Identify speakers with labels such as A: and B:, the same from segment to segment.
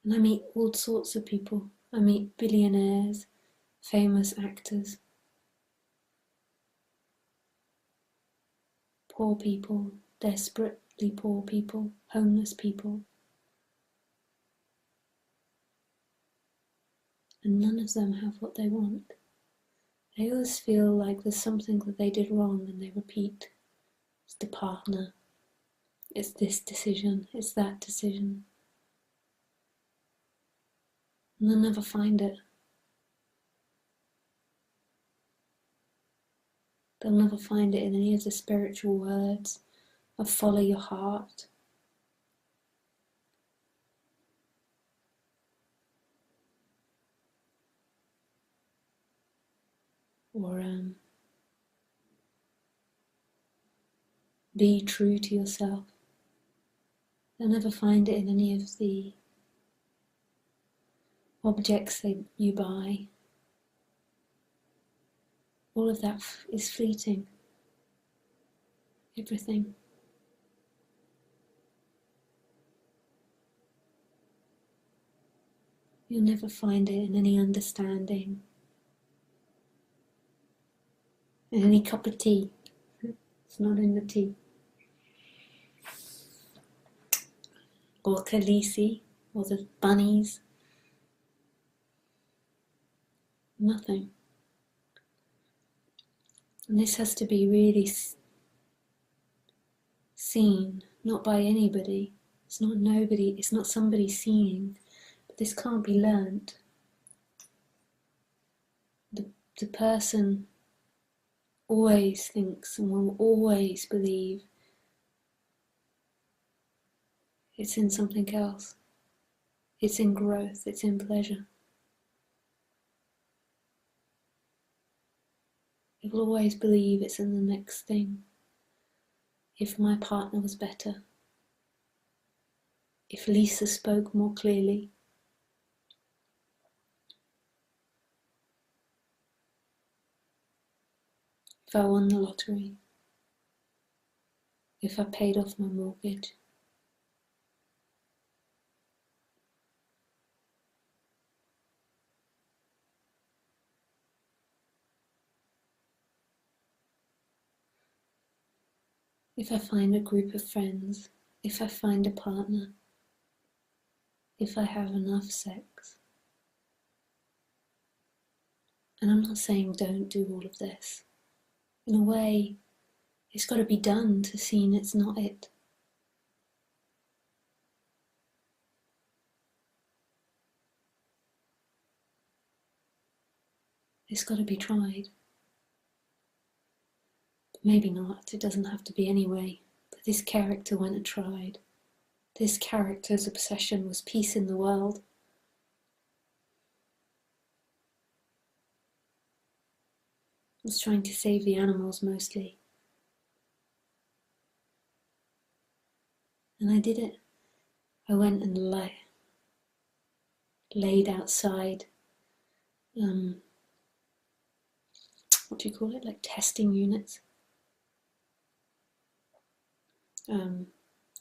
A: And I meet all sorts of people. I meet billionaires, famous actors, poor people, desperately poor people, homeless people. And none of them have what they want. They always feel like there's something that they did wrong, and they repeat. It's the partner, it's this decision, it's that decision. And they'll never find it. They'll never find it in any of the spiritual words of follow your heart. Or be true to yourself. They'll never find it in any of the objects you buy. All of that is fleeting. Everything. You'll never find it in any understanding, in any cup of tea. It's not in the tea. Or Khaleesi, or the bunnies. Nothing. And this has to be really seen, not by anybody. It's not nobody, it's not somebody seeing. But this can't be learnt. The person always thinks and will always believe it's in something else. It's in growth, it's in pleasure. It will always believe it's in the next thing. If my partner was better, if Lisa spoke more clearly, if I won the lottery, if I paid off my mortgage. If I find a group of friends, if I find a partner, if I have enough sex. And I'm not saying don't do all of this. In a way, it's got to be done to see it's not it. It's got to be tried. But maybe not, it doesn't have to be anyway. But this character went and tried. This character's obsession was peace in the world. Was trying to save the animals mostly. And I did it. I went and laid outside, what do you call it, like testing units,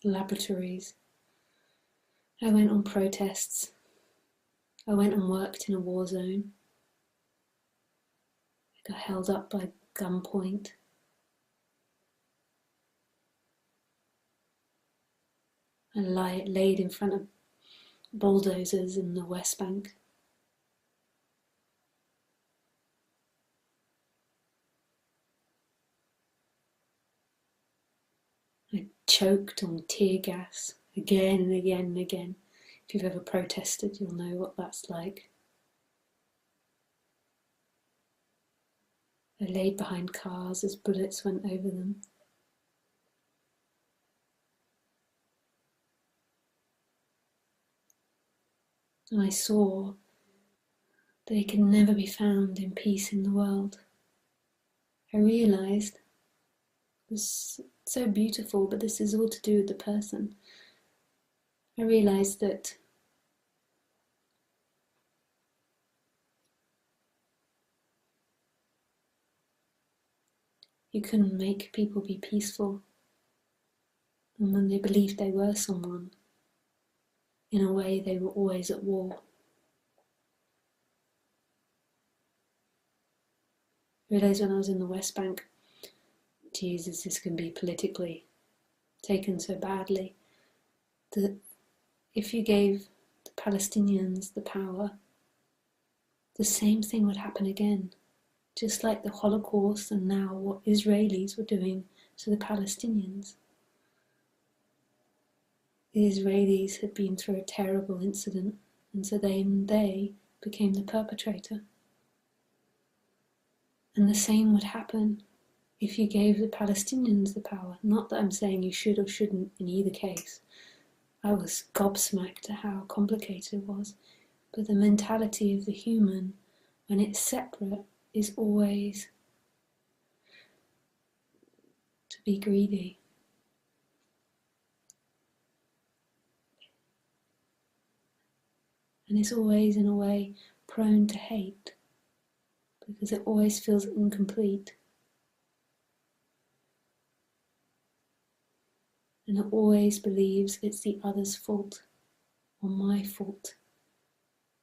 A: laboratories. I went on protests. I went and worked in a war zone. I got held up by gunpoint. I laid in front of bulldozers in the West Bank. I choked on tear gas again and again and again. If you've ever protested, you'll know what that's like. I laid behind cars as bullets went over them. And I saw that it can never be found in peace in the world. I realised it was so beautiful, but this is all to do with the person. I realised that you couldn't make people be peaceful, and when they believed they were someone, in a way they were always at war. I realised when I was in the West Bank, Jesus, this can be politically taken so badly, that if you gave the Palestinians the power, the same thing would happen again, just like the Holocaust and now what Israelis were doing to the Palestinians. The Israelis had been through a terrible incident, and so they became the perpetrator. And the same would happen if you gave the Palestinians the power. Not that I'm saying you should or shouldn't in either case. I was gobsmacked at how complicated it was. But the mentality of the human, when it's separate, is always to be greedy. And it's always, in a way, prone to hate, because it always feels incomplete. And it always believes it's the other's fault, or my fault.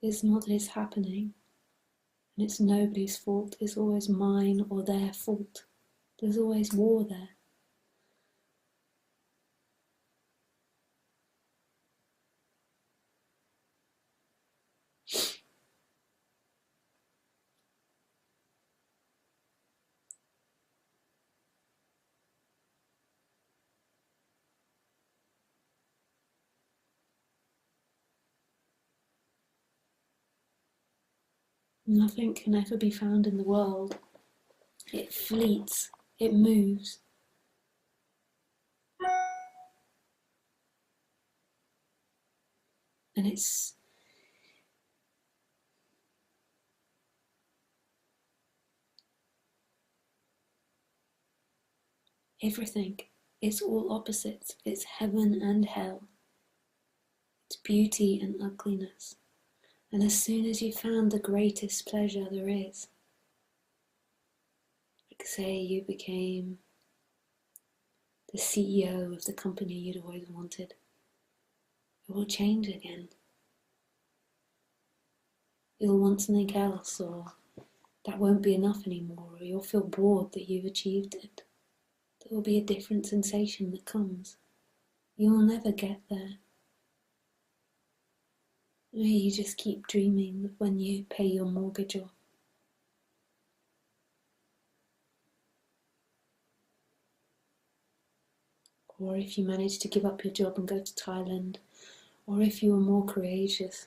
A: It's not that it's happening, and it's nobody's fault. It's always mine or their fault. There's always war there. Nothing can ever be found in the world. It fleets, it moves. And it's everything. It's all opposites. It's heaven and hell. It's beauty and ugliness. And as soon as you found the greatest pleasure there is, like say you became the CEO of the company you'd always wanted, it will change again. You'll want something else, or that won't be enough anymore, or you'll feel bored that you've achieved it. There will be a different sensation that comes. You'll never get there. Maybe you just keep dreaming that when you pay your mortgage off, or if you manage to give up your job and go to Thailand, or if you are more courageous.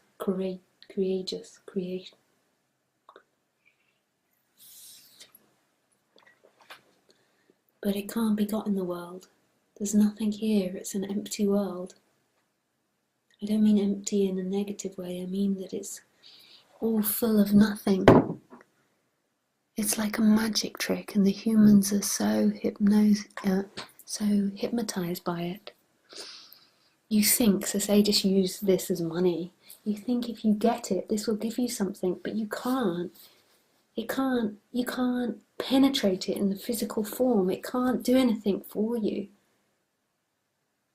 A: But it can't be got in the world. There's nothing here, it's an empty world. I don't mean empty in a negative way, I mean that it's all full of nothing. It's like a magic trick, and the humans are so hypnotized by it. You think, so say just use this as money. You think if you get it, this will give you something, but you can't. You can't penetrate it in the physical form. It can't do anything for you.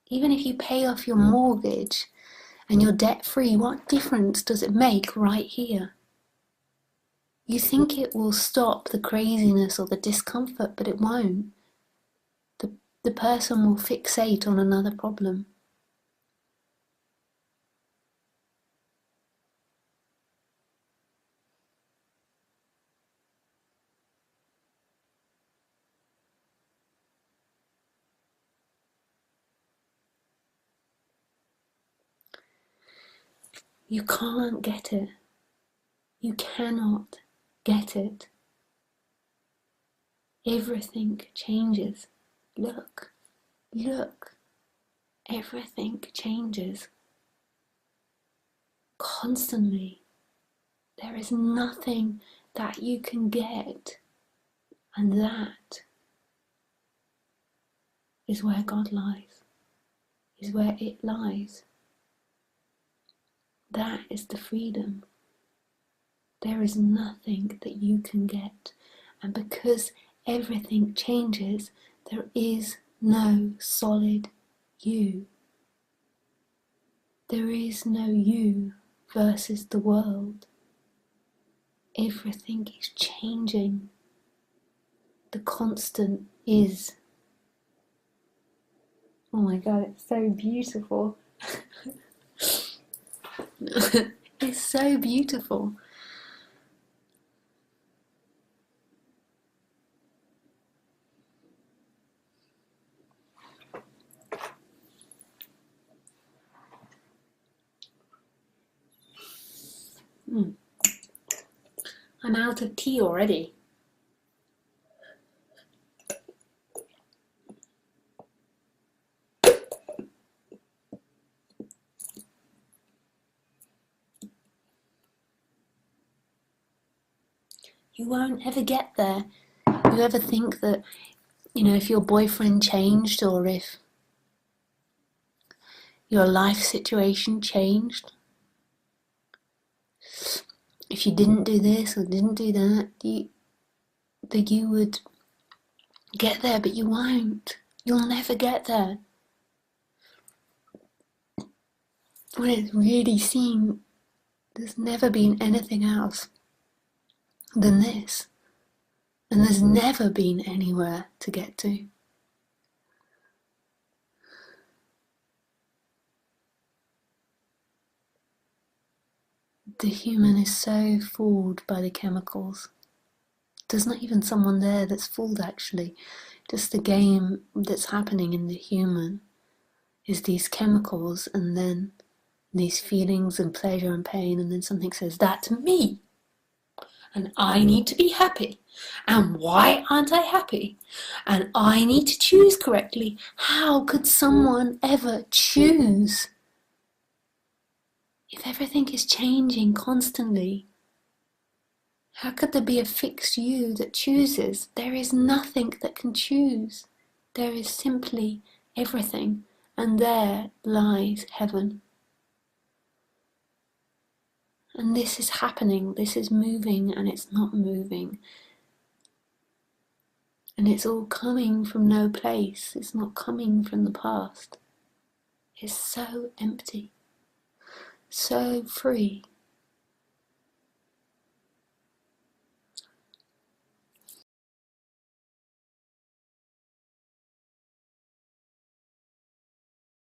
A: Even if you pay off your mortgage and you're debt-free, what difference does it make right here? You think it will stop the craziness or the discomfort, but it won't. The person will fixate on another problem. You can't get it. You cannot get it. Everything changes. Look. Everything changes. Constantly. There is nothing that you can get. And that is where God lies. Is where it lies. That is the freedom. There is nothing that you can get. And because everything changes, there is no solid you. There is no you versus the world. Everything is changing. The constant is. Oh my God, it's so beautiful. It's so beautiful. I'm out of tea already. You won't ever get there. You ever think that, if your boyfriend changed or if your life situation changed, if you didn't do this or didn't do that, that you would get there, but you won't. You'll never get there. When it's really seen, there's never been anything else than this. And there's never been anywhere to get to. The human is so fooled by the chemicals. There's not even someone there that's fooled, actually. Just the game that's happening in the human is these chemicals and then these feelings and pleasure and pain, and then something says, that's me. And I need to be happy. And why aren't I happy? And I need to choose correctly. How could someone ever choose? If everything is changing constantly, how could there be a fixed you that chooses? There is nothing that can choose. There is simply everything, and there lies heaven. And this is happening, this is moving, and it's not moving. And it's all coming from no place. It's not coming from the past. It's so empty, so free.